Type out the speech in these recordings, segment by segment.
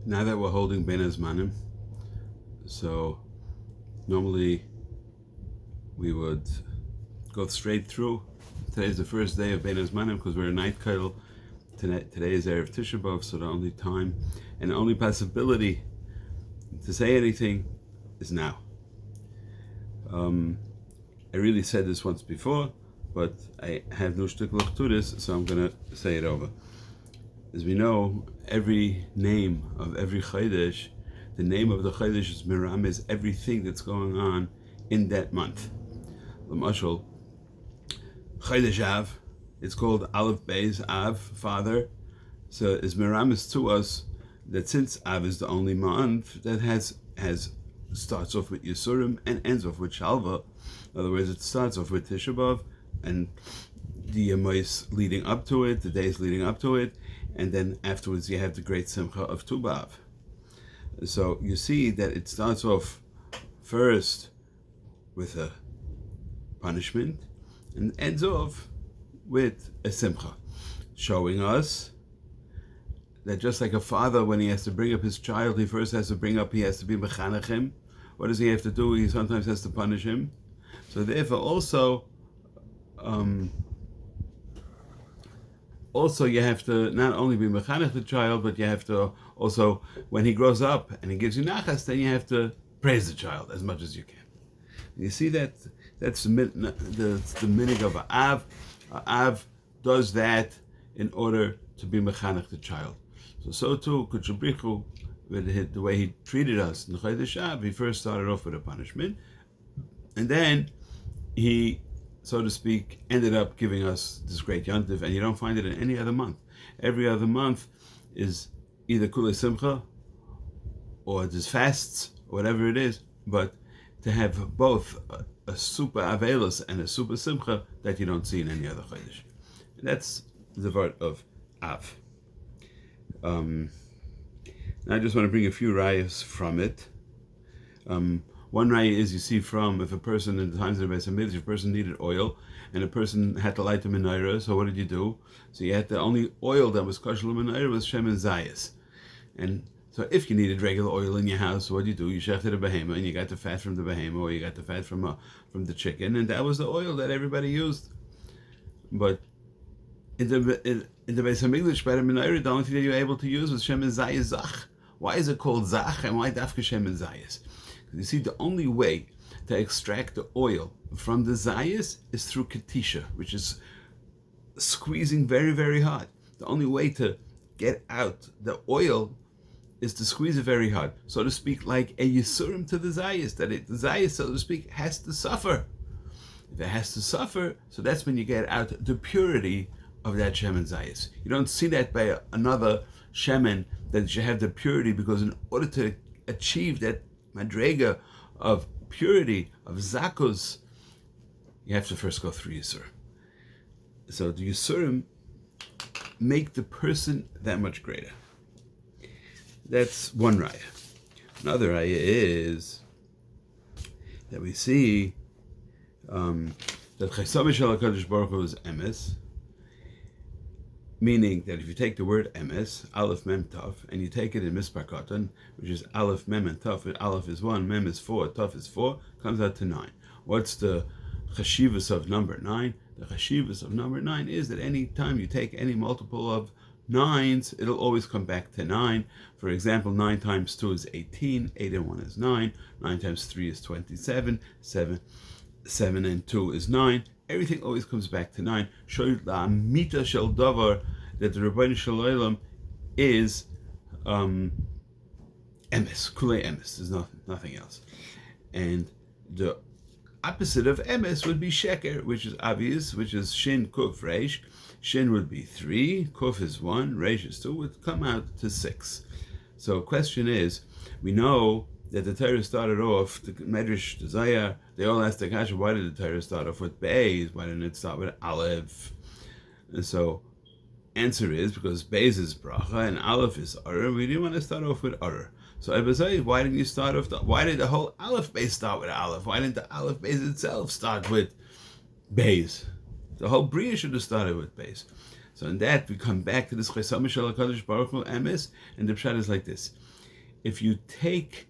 Now that we're holding Ben Azmanim, so normally we would go straight through. Today's the first day of Ben Azmanim because we're a night kail. Today is Erev Tisha B'Av, so the only time and the only possibility to say anything is now. I really said this once before, but I have no shtickluch to this, so I'm going to say it over. As we know, every name of every Chodesh, the name of the Chodesh is Merames everything that's going on in that month. L'mashal, Chodesh Av, it's called Aleph Beis Av, Father. So is Merames to us that since Av is the only month that has starts off with Yisurim and ends off with Shalva. In other words, it starts off with Tisha B'Av and the Yemais leading up to it, the days leading up to it, and then afterwards you have the great Simcha of Tu B'Av. So you see that it starts off first with a punishment and ends off with a Simcha, showing us that just like a father, when he has to bring up his child, he first has to he has to be mechanech him. What does he have to do? He sometimes has to punish him. So therefore also you have to not only be mechanech the child, but you have to also, when he grows up and he gives you nachas, then you have to praise the child as much as you can. You see that's the minig of Av. Av does that in order to be mechanech the child. So too, Kodesh Baruch Hu, with the way he treated us in the Chodesh Av, he first started off with a punishment, and then he, so to speak, ended up giving us this great Yontif, and you don't find it in any other month. Every other month is either Kulei Simcha, or there's fasts, or whatever it is, but to have both a super Avelis and a super Simcha, that you don't see in any other Chodesh. That's the word of Av. Now I just want to bring a few rayas from it. One raya is, you see, from if a person in the times of the Beis Hamikdash, if a person needed oil and a person had to light the menorah, so what did you do? So you had the only oil that was kosher menorah was Shemen Zayis. And so if you needed regular oil in your house, what do? You shechted a behema and you got the fat from the behema, or you got the fat from the chicken, and that was the oil that everybody used. But in the Beis Hamikdash, by the menorah, the only thing that you were able to use was Shemen Zayis Zach. Why is it called Zach, and why Dafka Shemen Zayis? You see, the only way to extract the oil from the Zayis is through Ketisha, which is squeezing very, very hard. The only way to get out the oil is to squeeze it very hard, so to speak, like a Yisurim to the Zayis, that the Zayis, so to speak, has to suffer. If it has to suffer, so that's when you get out the purity of that Shemen Zayis. You don't see that by another Shemen, that you have the purity, because in order to achieve that Madrega of purity, of Zakus, you have to first go through Yisurim. So the Yisurim make the person that much greater. That's one raya. Another raya is that we see that Chesed Shel HaKadosh Baruch Hu is emes, meaning that if you take the word emes, Aleph Mem Tav, and you take it in Mispar Katan, which is Aleph Mem and Tav, Aleph is 1, Mem is 4, Tav is 4, comes out to 9. What's the chashivas of number 9? The chashivas of number 9 is that any time you take any multiple of 9s, it'll always come back to 9. For example, 9 times 2 is 18, 8 and 1 is 9, 9 times 3 is 27, 7 and 2 is 9. Everything always comes back to 9. Show the Amita Shel Davar, that the Rebbeinu Shalom is emes, Kulei emes. There's nothing else. And the opposite of emes would be sheker, which is obvious, which is shin kuf reish. Shin would be 3, kuf is 1, reish is 2, would come out to 6. So question is, we know that the Torah started off, the Medrash, the Zayar, they all asked the Kasha, why did the Torah start off with Beis? Why didn't it start with Aleph? And so, answer is, because Beis is Bracha and Aleph is Ur, we didn't want to start off with Ur. So I was saying, why didn't you start off, why did the whole Aleph Beis start with Aleph? Why didn't the Aleph Beis itself start with Beis? The whole Bria should have started with Beis. So in that, we come back to this Chesam Shel HaKadosh Baruch Hu Emes, and the pshat is like this. If you take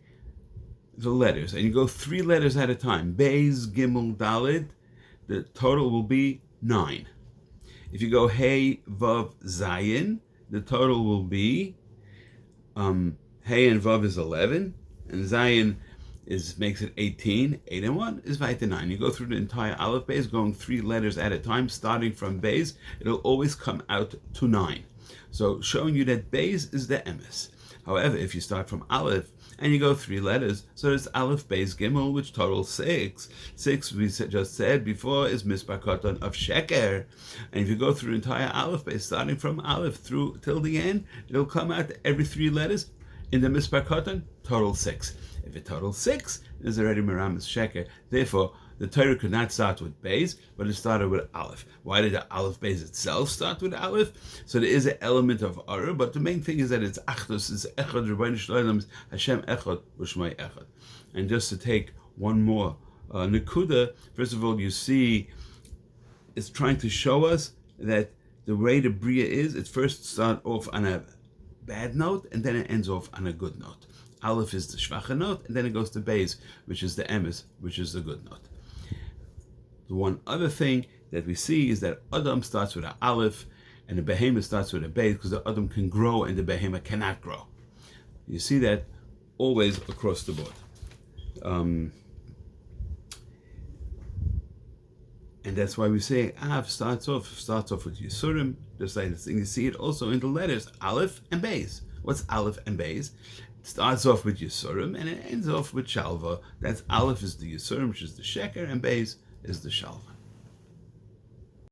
the letters and you go 3 letters at a time, Beis, Gimel, Dalid, the total will be 9. If you go Hey, Vav, Zayin, the total will be Hey and Vav is 11, and Zayin makes it 18. 8 and 1 is Vaita 9. You go through the entire Aleph Beis, going 3 letters at a time, starting from Beis, it'll always come out to 9. So showing you that Beis is the Emes. However, if you start from Aleph and you go 3 letters, so it's Aleph, Beis, Gimel, which totals 6. 6, we just said before, is Mispar Katan of Sheker. And if you go through the entire Aleph Beis, starting from Aleph through till the end, it'll come out every 3 letters in the Mispar Katan, total 6. If it totals 6, there's already Meramis Sheker. Therefore, the Torah could not start with Beis, but it started with Aleph. Why did the Aleph Beis itself start with Aleph? So there is an element of Ara, but the main thing is that it's Achdus, it's Echad, Rebbeinu Shloim, Hashem Echad, U'Shmai Echad. And just to take one more Nekuda, first of all, you see, it's trying to show us that the way the Bria is, it first starts off on a bad note, and then it ends off on a good note. Aleph is the Shvacha note, and then it goes to Beis, which is the Emes, which is the good note. The one other thing that we see is that Adam starts with an Aleph, and the Behemoth starts with a Beis, because the Adam can grow and the Behemoth cannot grow. You see that always across the board. And that's why we say Av starts off with Yisurim, just like this thing. You see it also in the letters Aleph and Beis. What's Aleph and Beis? It starts off with Yisurim and it ends off with Shalva. That's Aleph is the Yisurim, which is the Sheker, and Beis is the Shalva.